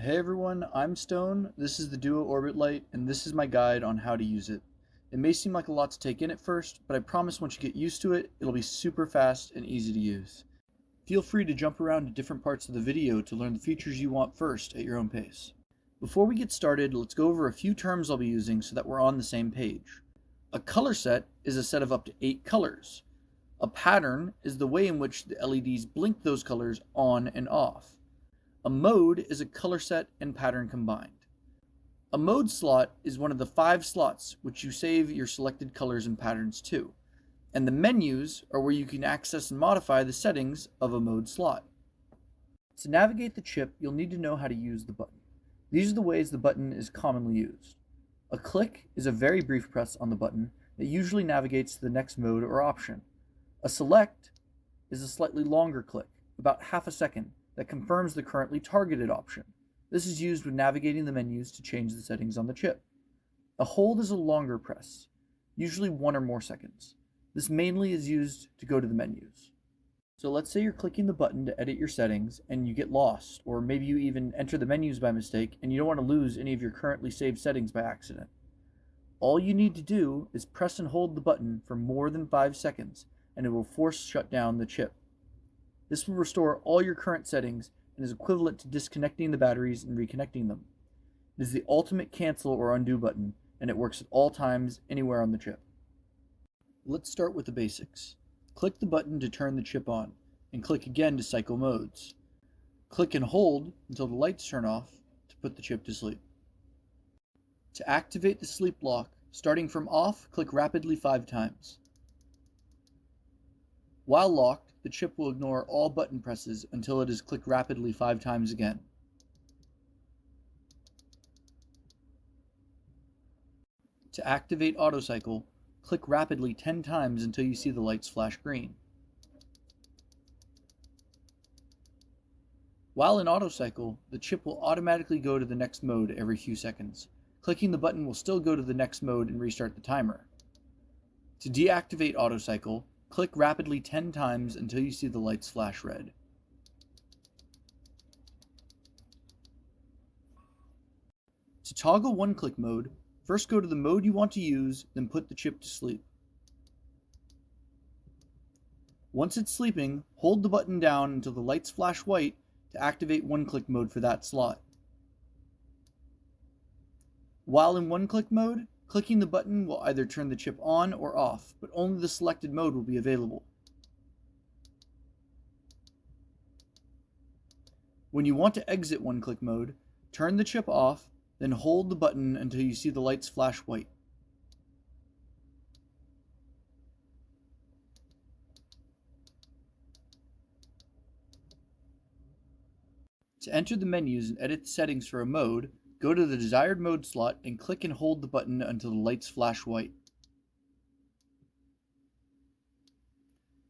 Hey everyone, I'm Stone, this is the Duo Orbit Light, and this is my guide on how to use it. It may seem like a lot to take in at first, but I promise once you get used to it, it'll be super fast and easy to use. Feel free to jump around to different parts of the video to learn the features you want first at your own pace. Before we get started, let's go over a few terms I'll be using so that we're on the same page. A color set is a set of up to 8 colors. A pattern is the way in which the LEDs blink those colors on and off. A mode is a color set and pattern combined. A mode slot is one of the 5 slots which you save your selected colors and patterns to, and the menus are where you can access and modify the settings of a mode slot. To navigate the chip, you'll need to know how to use the button. These are the ways the button is commonly used. A click is a very brief press on the button that usually navigates to the next mode or option. A select is a slightly longer click, about half a second, that confirms the currently targeted option. This is used when navigating the menus to change the settings on the chip. A hold is a longer press, usually 1 or more seconds. This mainly is used to go to the menus. So let's say you're clicking the button to edit your settings and you get lost, or maybe you even enter the menus by mistake and you don't want to lose any of your currently saved settings by accident. All you need to do is press and hold the button for more than 5 seconds and it will force shut down the chip. This will restore all your current settings and is equivalent to disconnecting the batteries and reconnecting them. It is the ultimate cancel or undo button, and it works at all times, anywhere on the chip. Let's start with the basics. Click the button to turn the chip on, and click again to cycle modes. Click and hold until the lights turn off to put the chip to sleep. To activate the sleep lock, starting from off, click rapidly 5 times. While locked, the chip will ignore all button presses until it is clicked rapidly 5 times again. To activate autocycle, click rapidly 10 times until you see the lights flash green. While in autocycle, the chip will automatically go to the next mode every few seconds. Clicking the button will still go to the next mode and restart the timer. To deactivate autocycle, click rapidly 10 times until you see the lights flash red. To toggle one-click mode, first go to the mode you want to use, then put the chip to sleep. Once it's sleeping, hold the button down until the lights flash white to activate one-click mode for that slot. While in one-click mode, clicking the button will either turn the chip on or off, but only the selected mode will be available. When you want to exit one-click mode, turn the chip off, then hold the button until you see the lights flash white. To enter the menus and edit the settings for a mode, go to the desired mode slot and click and hold the button until the lights flash white.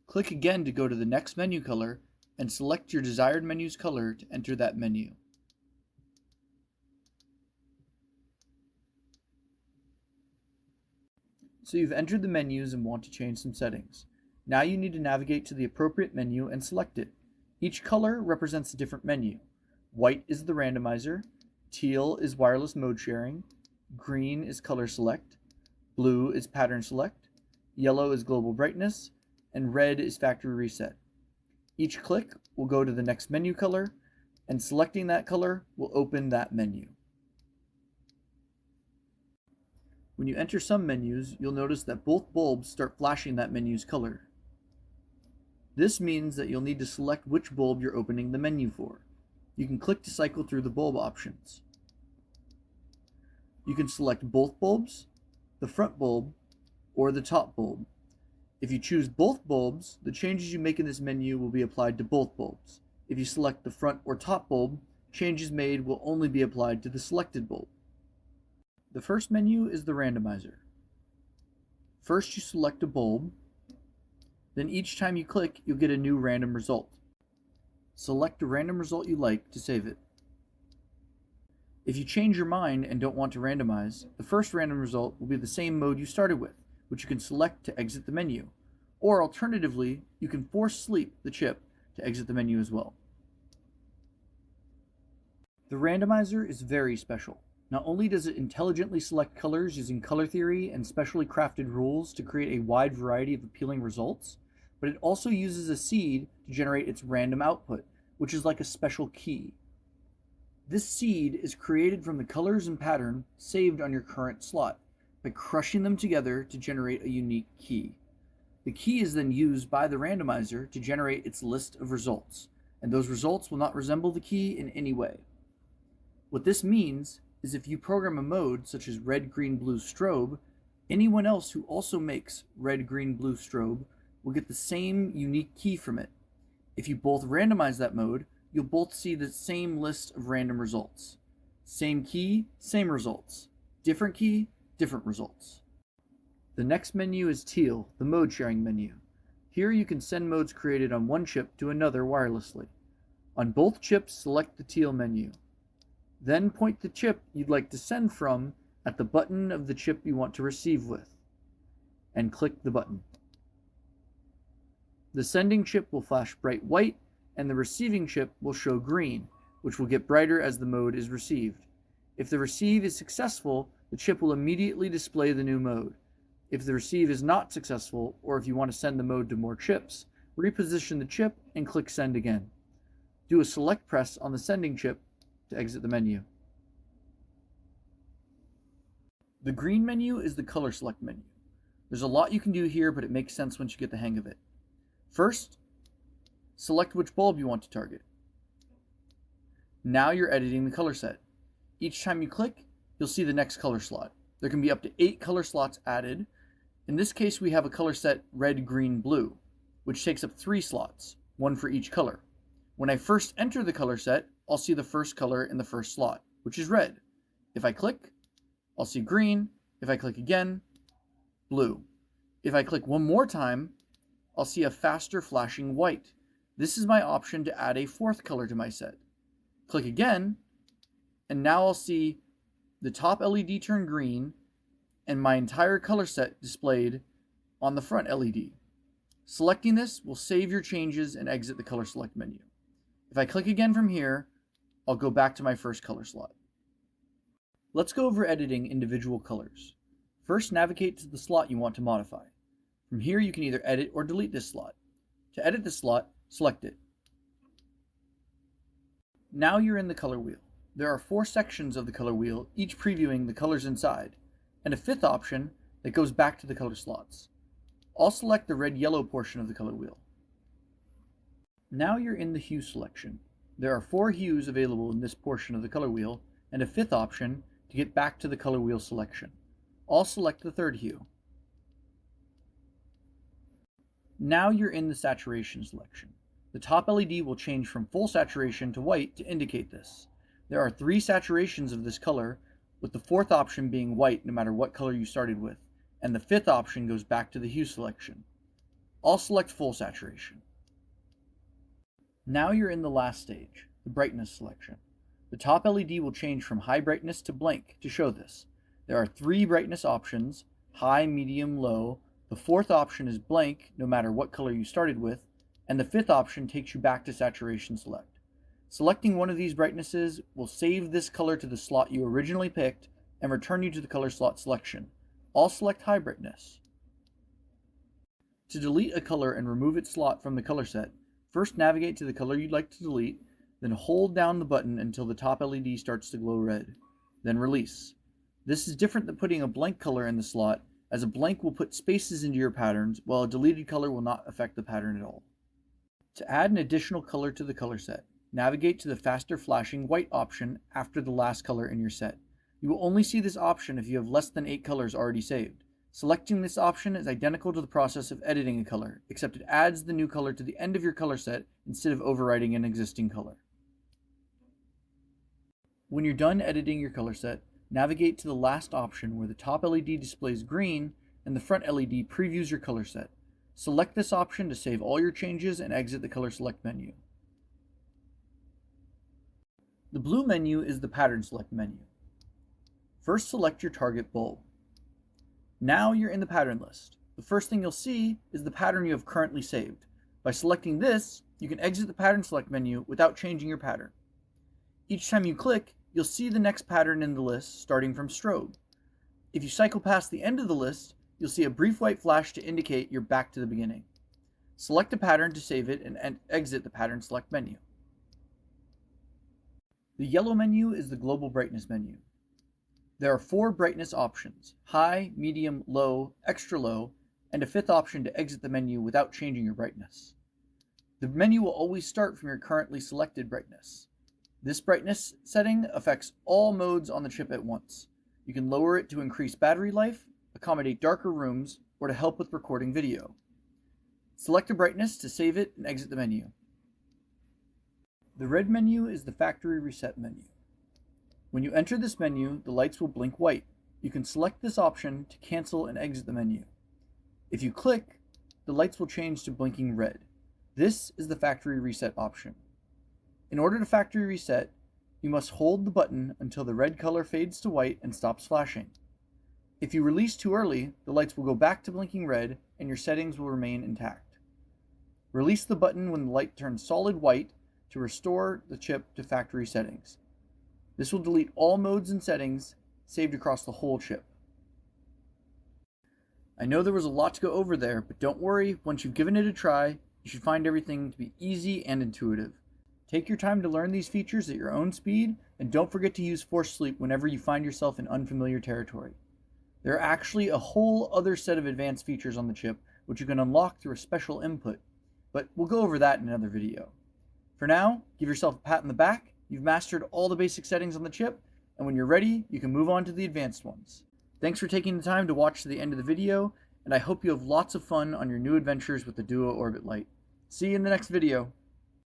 Click again to go to the next menu color and select your desired menu's color to enter that menu. So you've entered the menus and want to change some settings. Now you need to navigate to the appropriate menu and select it. Each color represents a different menu. White is the randomizer, teal is wireless mode sharing, green is color select, blue is pattern select, yellow is global brightness, and red is factory reset. Each click will go to the next menu color, and selecting that color will open that menu. When you enter some menus, you'll notice that both bulbs start flashing that menu's color. This means that you'll need to select which bulb you're opening the menu for. You can click to cycle through the bulb options. You can select both bulbs, the front bulb, or the top bulb. If you choose both bulbs, the changes you make in this menu will be applied to both bulbs. If you select the front or top bulb, changes made will only be applied to the selected bulb. The first menu is the randomizer. First you select a bulb, then each time you click, you'll get a new random result. Select a random result you like to save it. If you change your mind and don't want to randomize, the first random result will be the same mode you started with, which you can select to exit the menu. Or alternatively, you can force sleep the chip to exit the menu as well. The randomizer is very special. Not only does it intelligently select colors using color theory and specially crafted rules to create a wide variety of appealing results, but it also uses a seed to generate its random output, which is like a special key. This seed is created from the colors and pattern saved on your current slot by crushing them together to generate a unique key. The key is then used by the randomizer to generate its list of results, and those results will not resemble the key in any way. What this means is if you program a mode such as red, green, blue strobe, anyone else who also makes red, green, blue strobe will get the same unique key from it. If you both randomize that mode, you'll both see the same list of random results. Same key, same results. Different key, different results. The next menu is teal, the mode sharing menu. Here you can send modes created on one chip to another wirelessly. On both chips, select the teal menu. Then point the chip you'd like to send from at the button of the chip you want to receive with, and click the button. The sending chip will flash bright white, and the receiving chip will show green, which will get brighter as the mode is received. If the receive is successful, the chip will immediately display the new mode. If the receive is not successful, or if you want to send the mode to more chips, reposition the chip and click send again. Do a select press on the sending chip to exit the menu. The green menu is the color select menu. There's a lot you can do here, but it makes sense once you get the hang of it. First, select which bulb you want to target. Now you're editing the color set. Each time you click, you'll see the next color slot. There can be up to 8 color slots added. In this case, we have a color set red, green, blue, which takes up 3 slots, one for each color. When I first enter the color set, I'll see the first color in the first slot, which is red. If I click, I'll see green. If I click again, blue. If I click one more time, I'll see a faster flashing white. This is my option to add a 4th color to my set. Click again, and now I'll see the top LED turn green and my entire color set displayed on the front LED. Selecting this will save your changes and exit the color select menu. If I click again from here, I'll go back to my first color slot. Let's go over editing individual colors. First, navigate to the slot you want to modify. From here, you can either edit or delete this slot. To edit this slot, select it. Now you're in the color wheel. There are 4 sections of the color wheel, each previewing the colors inside, and a 5th option that goes back to the color slots. I'll select the red-yellow portion of the color wheel. Now you're in the hue selection. There are 4 hues available in this portion of the color wheel, and a 5th option to get back to the color wheel selection. I'll select the 3rd hue. Now you're in the saturation selection. The top LED will change from full saturation to white to indicate this. There are 3 saturations of this color, with the 4th option being white no matter what color you started with, and the 5th option goes back to the hue selection. I'll select full saturation. Now you're in the last stage, the brightness selection. The top LED will change from high brightness to blank to show this. There are 3 brightness options, high, medium, low. The 4th option is blank no matter what color you started with, and the 5th option takes you back to saturation select. Selecting one of these brightnesses will save this color to the slot you originally picked and return you to the color slot selection. I'll select high brightness. To delete a color and remove its slot from the color set, first navigate to the color you'd like to delete, then hold down the button until the top LED starts to glow red. Then release. This is different than putting a blank color in the slot, as a blank will put spaces into your patterns, while a deleted color will not affect the pattern at all. To add an additional color to the color set, navigate to the faster flashing white option after the last color in your set. You will only see this option if you have less than 8 colors already saved. Selecting this option is identical to the process of editing a color, except it adds the new color to the end of your color set instead of overwriting an existing color. When you're done editing your color set, navigate to the last option where the top LED displays green and the front LED previews your color set. Select this option to save all your changes and exit the color select menu. The blue menu is the pattern select menu. First, select your target bulb. Now you're in the pattern list. The first thing you'll see is the pattern you have currently saved. By selecting this, you can exit the pattern select menu without changing your pattern. Each time you click, you'll see the next pattern in the list starting from strobe. If you cycle past the end of the list, you'll see a brief white flash to indicate you're back to the beginning. Select a pattern to save it and exit the pattern select menu. The yellow menu is the global brightness menu. There are 4 brightness options: high, medium, low, extra low, and a 5th option to exit the menu without changing your brightness. The menu will always start from your currently selected brightness. This brightness setting affects all modes on the chip at once. You can lower it to increase battery life, accommodate darker rooms, or to help with recording video. Select a brightness to save it and exit the menu. The red menu is the factory reset menu. When you enter this menu, the lights will blink white. You can select this option to cancel and exit the menu. If you click, the lights will change to blinking red. This is the factory reset option. In order to factory reset, you must hold the button until the red color fades to white and stops flashing. If you release too early, the lights will go back to blinking red and your settings will remain intact. Release the button when the light turns solid white to restore the chip to factory settings. This will delete all modes and settings saved across the whole chip. I know there was a lot to go over there, but don't worry, once you've given it a try, you should find everything to be easy and intuitive. Take your time to learn these features at your own speed, and don't forget to use force sleep whenever you find yourself in unfamiliar territory. There are actually a whole other set of advanced features on the chip which you can unlock through a special input, but we'll go over that in another video. For now, give yourself a pat on the back. You've mastered all the basic settings on the chip, and when you're ready, you can move on to the advanced ones. Thanks for taking the time to watch to the end of the video, and I hope you have lots of fun on your new adventures with the Duo Orbit Light. See you in the next video.